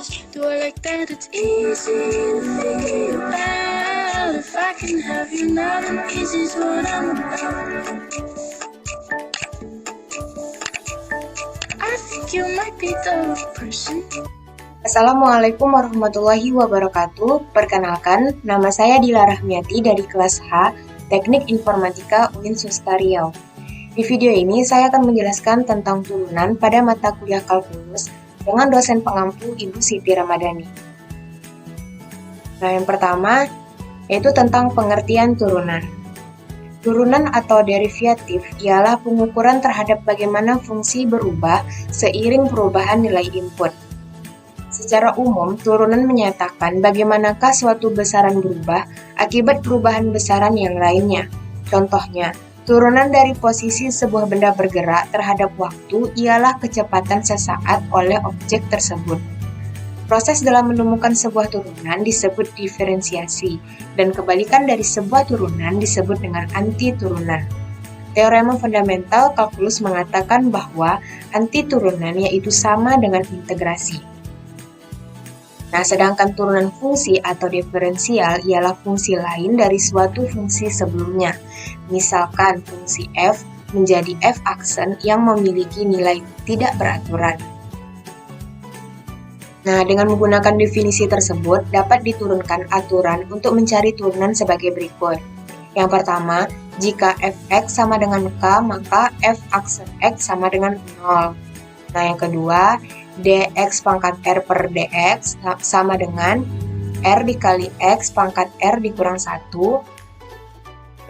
Do I like that? It's easy to figure you out. If I can have you now, then easy's what I'm about. I think you might be the person. Assalamualaikum warahmatullahi wabarakatuh. Perkenalkan, nama saya Dila Rahmiati dari kelas H, Teknik Informatika UIN Swasta Riau. Di video ini saya akan menjelaskan tentang turunan pada mata kuliah kalkulus dengan dosen pengampu Ibu Siti Ramadhani. Nah, yang pertama yaitu tentang pengertian turunan. Turunan atau derivatif ialah pengukuran terhadap bagaimana fungsi berubah seiring perubahan nilai input. Secara umum, turunan menyatakan bagaimanakah suatu besaran berubah akibat perubahan besaran yang lainnya. Contohnya, turunan dari posisi sebuah benda bergerak terhadap waktu ialah kecepatan sesaat oleh objek tersebut. Proses dalam menemukan sebuah turunan disebut diferensiasi, dan kebalikan dari sebuah turunan disebut dengan anti-turunan. Teorema fundamental kalkulus mengatakan bahwa anti-turunan yaitu sama dengan integrasi. Nah, sedangkan turunan fungsi atau diferensial ialah fungsi lain dari suatu fungsi sebelumnya. Misalkan fungsi f menjadi f aksen yang memiliki nilai tidak beraturan. Nah, dengan menggunakan definisi tersebut dapat diturunkan aturan untuk mencari turunan sebagai berikut. Yang pertama, jika fx sama dengan k, maka f aksen x sama dengan 0. Nah, yang kedua, dx pangkat r per dx sama dengan r dikali x pangkat r dikurang 1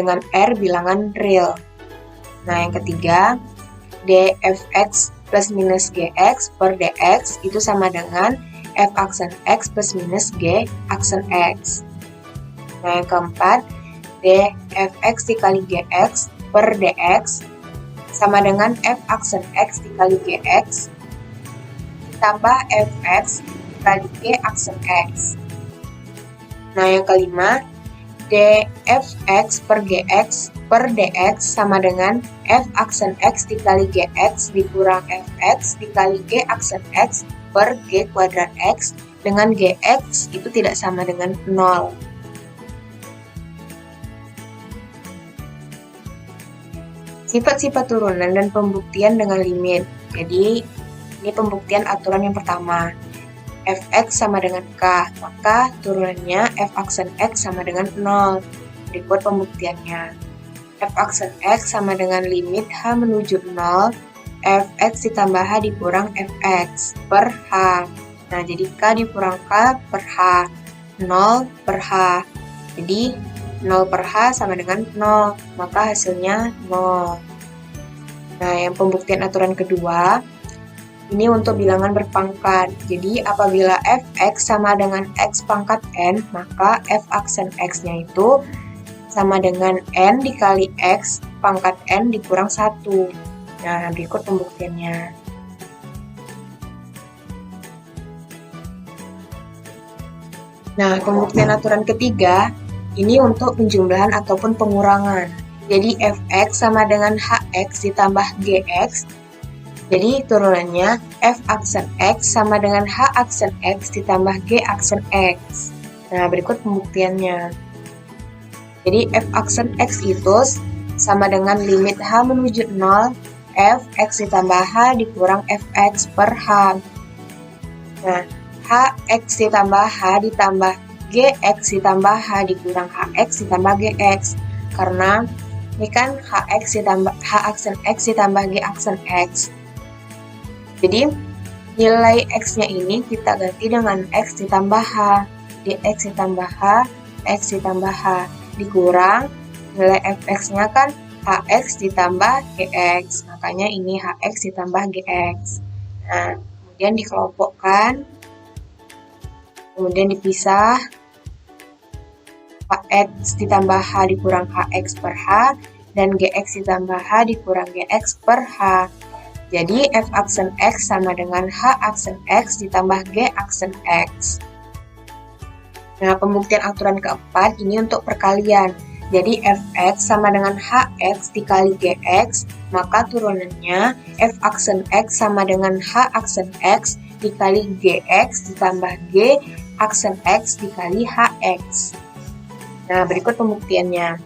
dengan r bilangan real. Nah, yang ketiga, dfx plus minus gx per dx itu sama dengan f aksen x plus minus g aksen x. Nah, yang keempat, dfx dikali gx per dx sama dengan f aksen x dikali gx tambah fx dikali g aksen x. Nah, yang kelima, dfx per gx per dx sama dengan f aksen x dikali gx dikurang fx dikali g aksen x per g kuadrat x dengan gx itu tidak sama dengan 0. Sifat-sifat turunan dan pembuktian dengan limit. Jadi, ini pembuktian aturan yang pertama. Fx sama dengan k, maka turunannya f aksen x sama dengan 0. Berikut pembuktiannya. F aksen x sama dengan limit h menuju 0, fx ditambah h dikurang fx per h. Nah, jadi k dikurang k per h, 0 per h. Jadi, 0 per h sama dengan 0, maka hasilnya 0. Nah, yang pembuktian aturan kedua, ini untuk bilangan berpangkat. Jadi, apabila fx sama dengan x pangkat n, maka f aksen x-nya itu sama dengan n dikali x pangkat n dikurang 1. Nah, berikut pembuktiannya. Nah, pembuktian aturan ketiga, ini untuk penjumlahan ataupun pengurangan. Jadi, fx sama dengan hx ditambah gx. Jadi, turunannya f aksen x sama dengan h aksen x ditambah g aksen x. Nah, berikut pembuktiannya. Jadi, f aksen x itu sama dengan limit h menuju 0, f x ditambah h dikurang fx per h. Nah, h x ditambah h ditambah gx ditambah h dikurang hx ditambah gx. Karena ini kan h aksen x ditambah g aksen x. Jadi, nilai x-nya ini kita ganti dengan x ditambah h, dx ditambah h, x ditambah h, dikurang nilai fx-nya kan hx ditambah gx, makanya ini hx ditambah gx. Nah, kemudian dikelompokkan, kemudian dipisah, hx ditambah h dikurang hx per h, dan gx ditambah h dikurang gx per h. Jadi, f aksen x sama dengan h aksen x ditambah g aksen x. Nah, pembuktian aturan keempat ini untuk perkalian. Jadi, fx sama dengan hx dikali gx, maka turunannya f aksen x sama dengan h aksen x dikali Gx ditambah G aksen X dikali Hx. Nah, berikut pembuktiannya.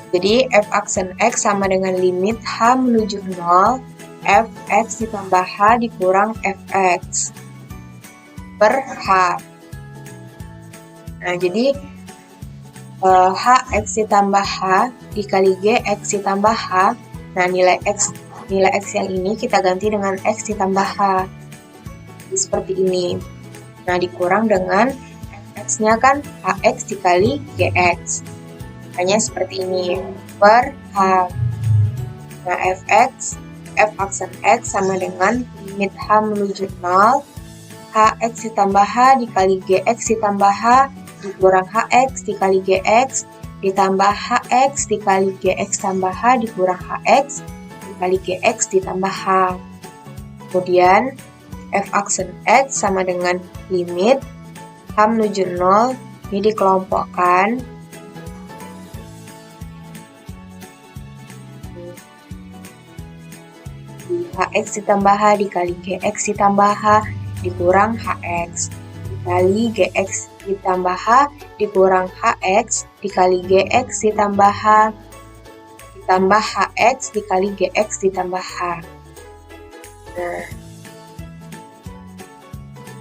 Jadi, f aksen X sama dengan limit H menuju 0, Fx ditambah H dikurang Fx per H. Nah, jadi Hx ditambah H dikali Gx ditambah H. Nah, nilai X yang ini kita ganti dengan X ditambah H. Jadi, seperti ini. Nah, dikurang dengan Fx-nya kan Hx dikali Gx. Hanya seperti ini per H. Nah, f aksen X sama dengan limit H menuju 0, Hx ditambah H dikali Gx ditambah H dikurang Hx dikali Gx ditambah Hx dikali Gx tambah H dikurang Hx dikali Gx ditambah H. Kemudian f aksen X sama dengan limit H menuju 0, ini dikelompokkan. Hx ditambah H dikali Gx ditambah H dikurang Hx dikali Gx ditambah H dikurang Hx dikali Gx ditambah H ditambah Hx dikali Gx ditambah H. Nah,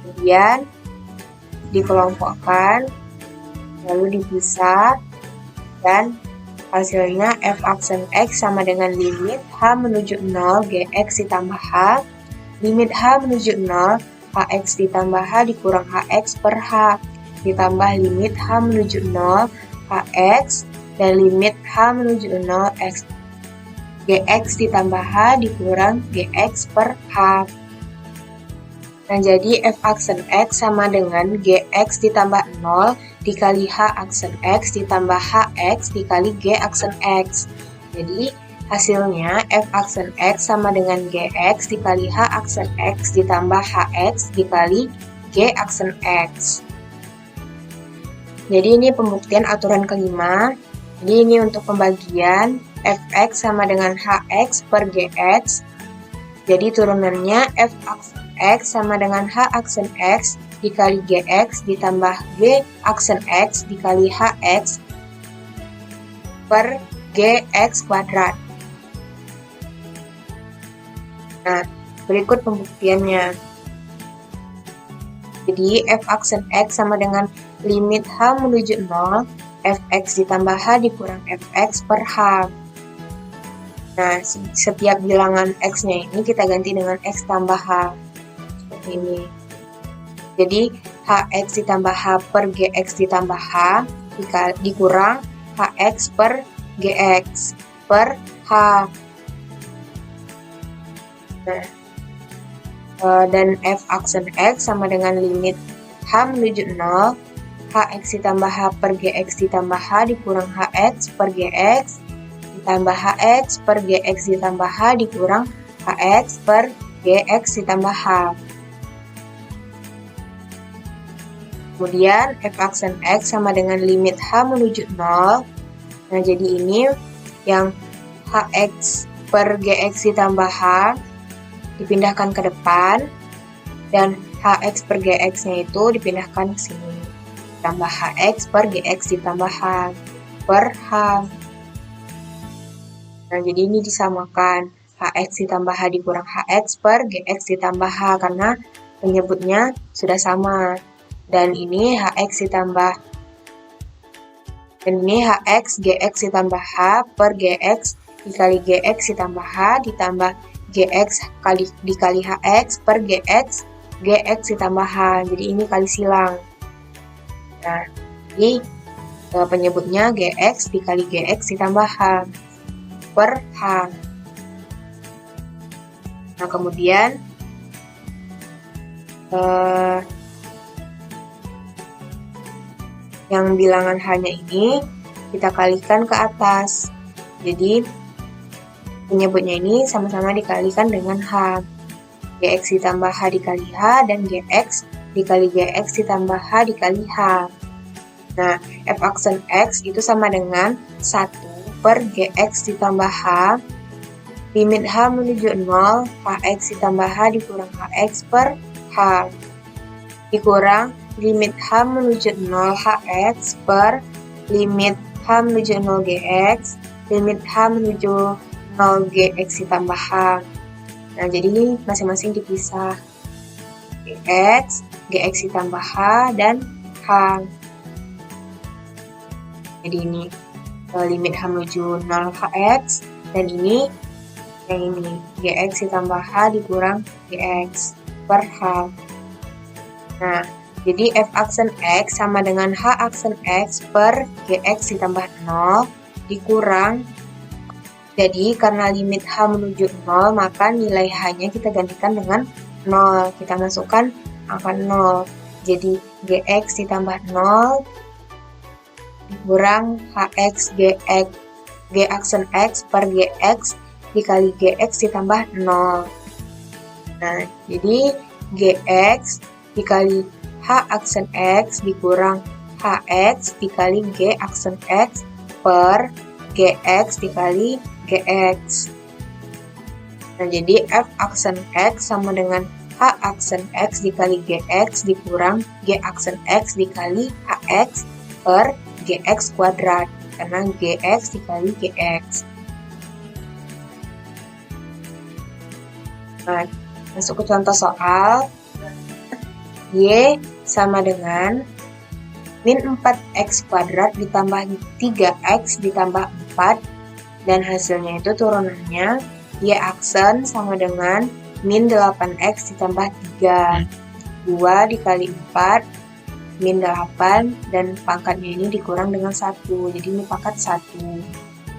kemudian dikelompokkan lalu dipisah dan hasilnya f aksen X sama dengan limit H menuju 0 Gx ditambah H, limit H menuju 0 Hx ditambah H dikurang Hx per H, ditambah limit H menuju 0 Hx, dan limit H menuju 0 X, Gx ditambah H dikurang Gx per H. Nah, jadi f aksen X sama dengan Gx ditambah 0 dikali H aksen X ditambah Hx dikali G aksen X. Jadi, hasilnya f aksen X sama dengan Gx dikali H aksen X ditambah Hx dikali G aksen X. Jadi, ini pembuktian aturan kelima. Jadi, ini untuk pembagian fx sama dengan Hx per Gx. Jadi, turunannya f aksen X sama dengan H aksen X dikali Gx ditambah G aksen X dikali Hx per Gx kuadrat. Nah, berikut pembuktiannya. Jadi, f aksen X sama dengan limit H menuju 0, Fx ditambah H dikurang Fx per H. Nah, setiap bilangan X-nya ini kita ganti dengan X tambah H. Seperti ini. Jadi, Hx ditambah H per Gx ditambah H dikurang Hx per Gx per H. Nah, dan f aksen X sama dengan limit H menuju 0, Hx ditambah H per Gx ditambah H dikurang Hx per Gx ditambah Hx per Gx ditambah H dikurang Hx per Gx ditambah H. Kemudian f aksen X sama dengan limit H menuju 0. Nah, jadi ini yang Hx per Gx ditambah H dipindahkan ke depan dan Hx per Gx-nya itu dipindahkan ke sini. Tambah Hx per Gx ditambah H per H. Nah, jadi ini disamakan. Hx ditambah H dikurang Hx per Gx ditambah H karena penyebutnya sudah sama. Dan ini Hx ditambah Hx Gx ditambah H per Gx dikali Gx ditambah H ditambah Gx dikali Hx per Gx Gx ditambah H. Jadi ini kali silang. Nah, jadi penyebutnya Gx dikali Gx ditambah H per H. Nah, kemudian yang bilangan H-nya ini kita kalikan ke atas. Jadi, penyebutnya ini sama-sama dikalikan dengan H. Gx ditambah H dikali H dan Gx dikali Gx ditambah H dikali H. Nah, f aksen X itu sama dengan 1 per Gx ditambah H limit H menuju 0, Hx ditambah H dikurang Hx per H, dikurang limit H menuju 0 Hx per limit H menuju 0 Gx, limit H menuju 0 Gx ditambah H. Nah, jadi ini masing-masing dipisah. Gx, Gx ditambah H, dan H. Jadi ini limit H menuju 0 Hx, dan ini yang ini Gx ditambah H dikurang Gx per H. Nah, jadi f aksen X sama dengan H aksen X per Gx ditambah 0 dikurang. Jadi karena limit H menuju 0, maka nilai H-nya kita gantikan dengan 0. Kita masukkan angka 0. Jadi Gx ditambah 0 dikurang Hx Gx, G aksen X per Gx dikali Gx ditambah 0. Nah, jadi Gx dikali H aksen X dikurang Hx dikali G aksen X per Gx dikali Gx. Nah, jadi F aksen X sama dengan H aksen X dikali Gx dikurang G aksen X dikali Hx per Gx kuadrat, karena Gx dikali Gx. Nah, masuk ke contoh soal. Y sama dengan min 4x kuadrat ditambah 3x ditambah 4, dan hasilnya itu turunannya Y aksen sama dengan min 8x ditambah 3. 2 dikali 4, min 8, dan pangkatnya ini dikurang dengan 1, jadi ini pangkat 1.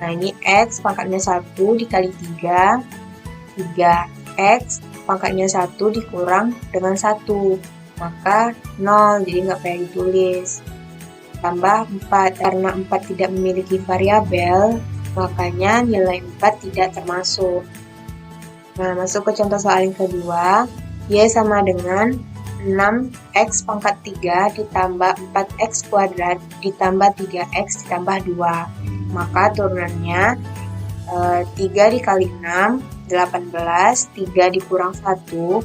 Nah, ini X pangkatnya 1 dikali 3, 3x pangkatnya 1 dikurang dengan 1, maka 0, jadi nggak payah ditulis. Tambah 4, karena 4 tidak memiliki variabel, makanya nilai 4 tidak termasuk. Nah, masuk ke contoh soal yang kedua. Y sama dengan 6x pangkat 3 ditambah 4x kuadrat ditambah 3x ditambah 2. Maka turunannya 3 dikali 6, 18, 3 dikurang 1,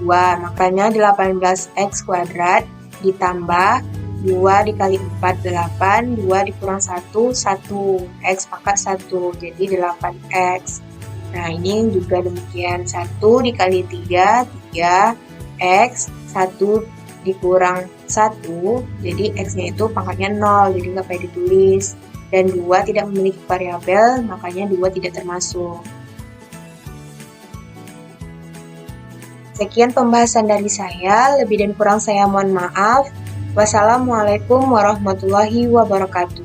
2. Makanya 18x kuadrat ditambah 2 dikali 4, 8, 2 dikurang 1, 1. X pangkat 1, jadi 8x. Nah, ini juga demikian. 1 dikali 3, 3. X, 1 dikurang 1, jadi X-nya itu pangkatnya 0, jadi nggak payah ditulis. Dan 2 tidak memiliki variabel, makanya 2 tidak termasuk. Sekian pembahasan dari saya, lebih dan kurang saya mohon maaf. Wassalamualaikum warahmatullahi wabarakatuh.